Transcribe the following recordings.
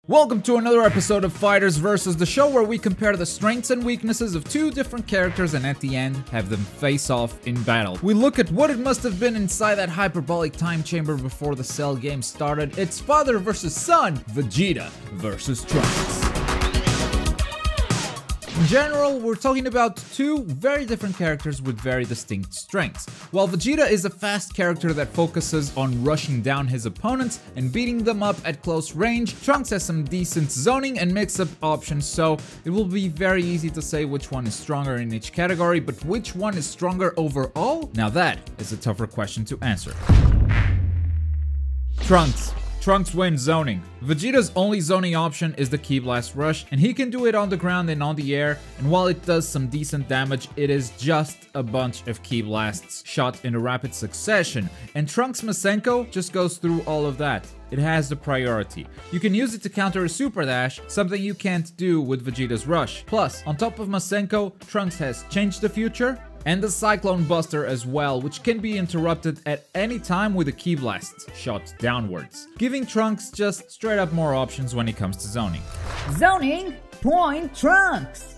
Welcome to another episode of FighterZ Versus, the show where we compare the strengths and weaknesses of two different characters and at the end have them face off in battle. We look at what it must have been inside that hyperbolic time chamber before the Cell game started. It's father versus son, Vegeta versus Trunks. In general, we're talking about two very different characters with very distinct strengths. While Vegeta is a fast character that focuses on rushing down his opponents and beating them up at close range, Trunks has some decent zoning and mix-up options, so it will be very easy to say which one is stronger in each category, but which one is stronger overall? Now that is a tougher question to answer. Trunks wins zoning. Vegeta's only zoning option is the Ki Blast Rush, and he can do it on the ground and on the air, and while it does some decent damage, it is just a bunch of Ki Blasts shot in a rapid succession, and Trunks' Masenko just goes through all of that. It has the priority. You can use it to counter a Super Dash, something you can't do with Vegeta's Rush. Plus, on top of Masenko, Trunks has Changed the Future, and the Cyclone Buster as well, which can be interrupted at any time with a Ki Blast shot downwards, giving Trunks just straight up more options when it comes to zoning. Zoning point Trunks!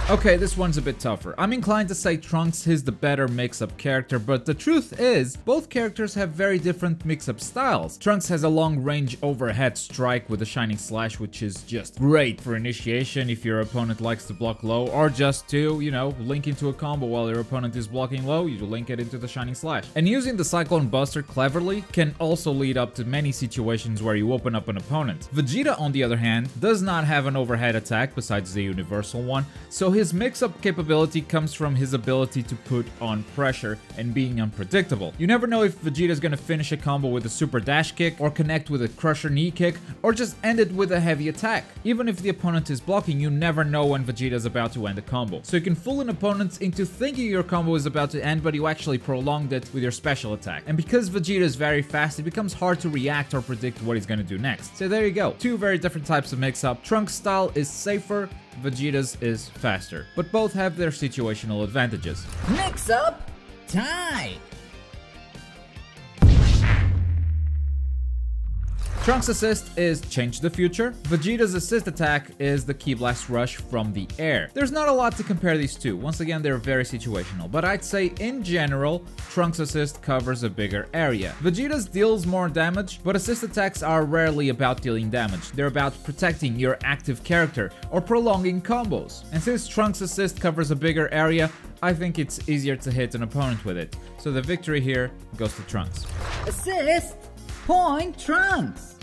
Okay, this one's a bit tougher. I'm inclined to say Trunks is the better mix-up character, but the truth is, both characters have very different mix-up styles. Trunks has a long-range overhead strike with a Shining Slash, which is just great for initiation if your opponent likes to block low, or just to, you know, link into a combo while your opponent is blocking low, you link it into the Shining Slash. And using the Cyclone Buster cleverly can also lead up to many situations where you open up an opponent. Vegeta, on the other hand, does not have an overhead attack besides the universal one, so his mix-up capability comes from his ability to put on pressure and being unpredictable. You never know if Vegeta's gonna finish a combo with a Super Dash Kick, or connect with a Crusher Knee Kick, or just end it with a heavy attack. Even if the opponent is blocking, you never know when Vegeta's about to end a combo. So you can fool an opponent into thinking your combo is about to end, but you actually prolonged it with your special attack. And because Vegeta is very fast, it becomes hard to react or predict what he's gonna do next. So there you go. Two very different types of mix-up. Trunks' style is safer, Vegeta's is faster, but both have their situational advantages. Mix up time! Trunks' assist is Change the Future. Vegeta's assist attack is the Ki Blast Rush from the air. There's not a lot to compare these two. Once again, they're very situational, but I'd say in general, Trunks' assist covers a bigger area. Vegeta's deals more damage, but assist attacks are rarely about dealing damage. They're about protecting your active character or prolonging combos. And since Trunks' assist covers a bigger area, I think it's easier to hit an opponent with it. So the victory here goes to Trunks. Assist point Trunks!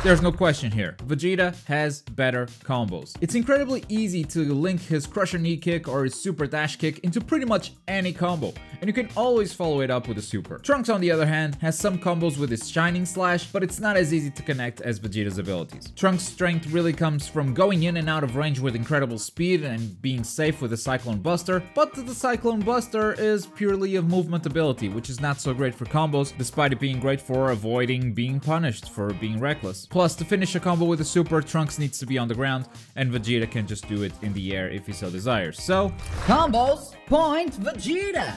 There's no question here. Vegeta has better combos. It's incredibly easy to link his Crusher Knee Kick or his Super Dash Kick into pretty much any combo, and you can always follow it up with a Super. Trunks, on the other hand, has some combos with his Shining Slash, but it's not as easy to connect as Vegeta's abilities. Trunks' strength really comes from going in and out of range with incredible speed and being safe with the Cyclone Buster, but the Cyclone Buster is purely a movement ability, which is not so great for combos, despite it being great for avoiding being punished for being reckless. Plus, to finish a combo with a Super, Trunks needs to be on the ground, and Vegeta can just do it in the air if he so desires. So, Combos point Vegeta!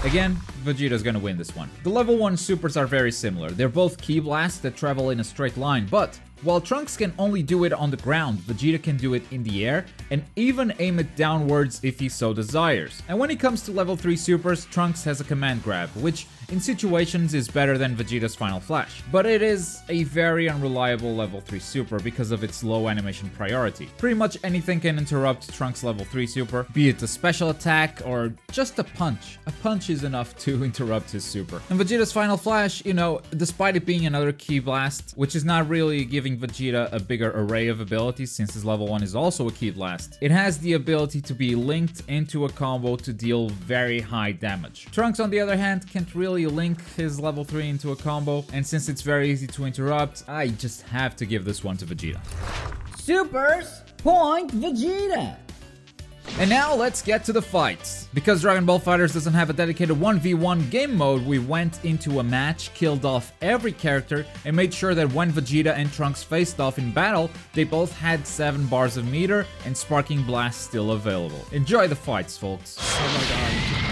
again, Vegeta's gonna win this one. The level 1 supers are very similar. They're both Ki Blasts that travel in a straight line, but while Trunks can only do it on the ground, Vegeta can do it in the air and even aim it downwards if he so desires. And when it comes to level 3 supers, Trunks has a command grab, which in situations is better than Vegeta's Final Flash. But it is a very unreliable level 3 super because of its low animation priority. Pretty much anything can interrupt Trunks' level 3 super, be it a special attack or just a punch. A punch is enough to interrupt his super. And Vegeta's Final Flash, you know, despite it being another Ki Blast, which is not really giving Vegeta a bigger array of abilities since his level 1 is also a Ki Blast, it has the ability to be linked into a combo to deal very high damage. Trunks, on the other hand, can't really link his level 3 into a combo, and since it's very easy to interrupt, I just have to give this one to Vegeta. Supers point Vegeta! And now let's get to the fights. Because Dragon Ball FighterZ doesn't have a dedicated 1v1 game mode, we went into a match, killed off every character, and made sure that when Vegeta and Trunks faced off in battle, they both had 7 bars of meter and Sparking Blast still available. Enjoy the fights, folks. Oh my god.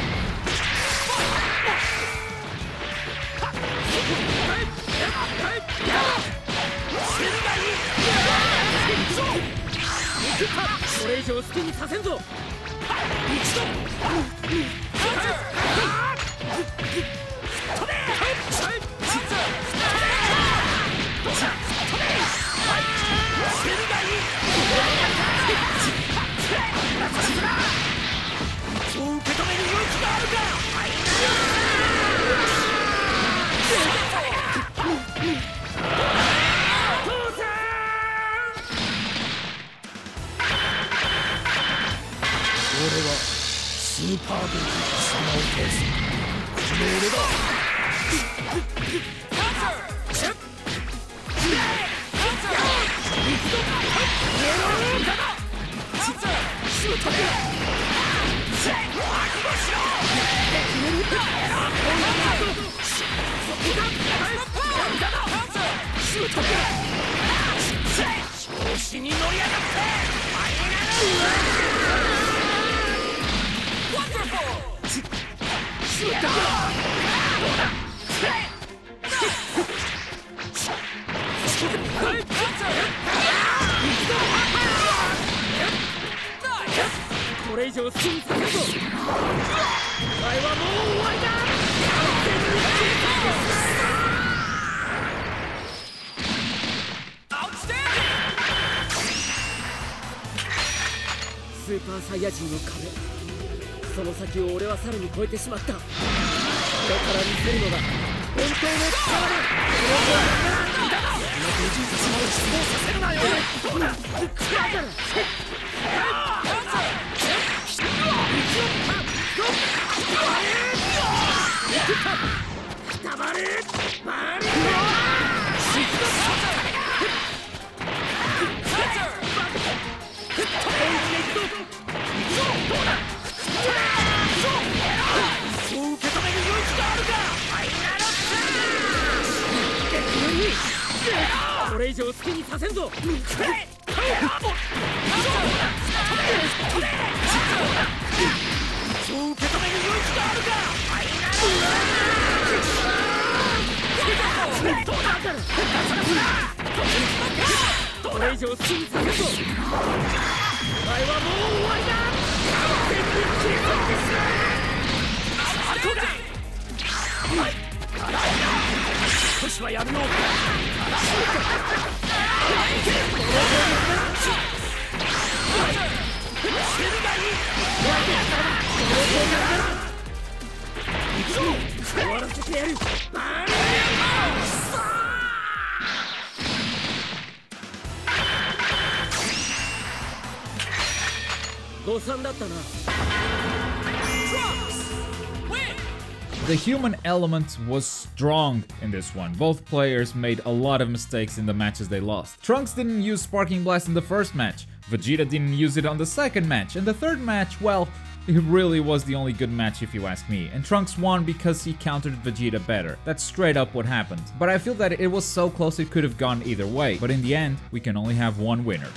The human element was strong in this one. Both players made a lot of mistakes in the matches they lost. Trunks didn't use Sparking Blast in the first match, Vegeta didn't use it on the second match, and the third match, well, it really was the only good match if you ask me, and Trunks won because he countered Vegeta better. That's straight up what happened. But I feel that it was so close it could have gone either way, but in the end, we can only have one winner.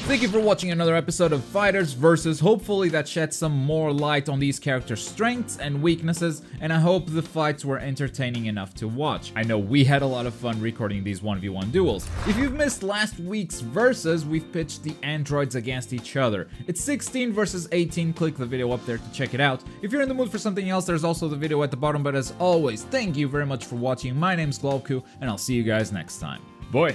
Thank you for watching another episode of FighterZ Versus. Hopefully that sheds some more light on these characters' strengths and weaknesses, and I hope the fights were entertaining enough to watch. I know we had a lot of fun recording these 1v1 duels. If you've missed last week's Versus, we've pitched the androids against each other. It's 16 versus 18, click the video up there to check it out. If you're in the mood for something else, there's also the video at the bottom, but as always, thank you very much for watching. My name's Globku, and I'll see you guys next time. Boy!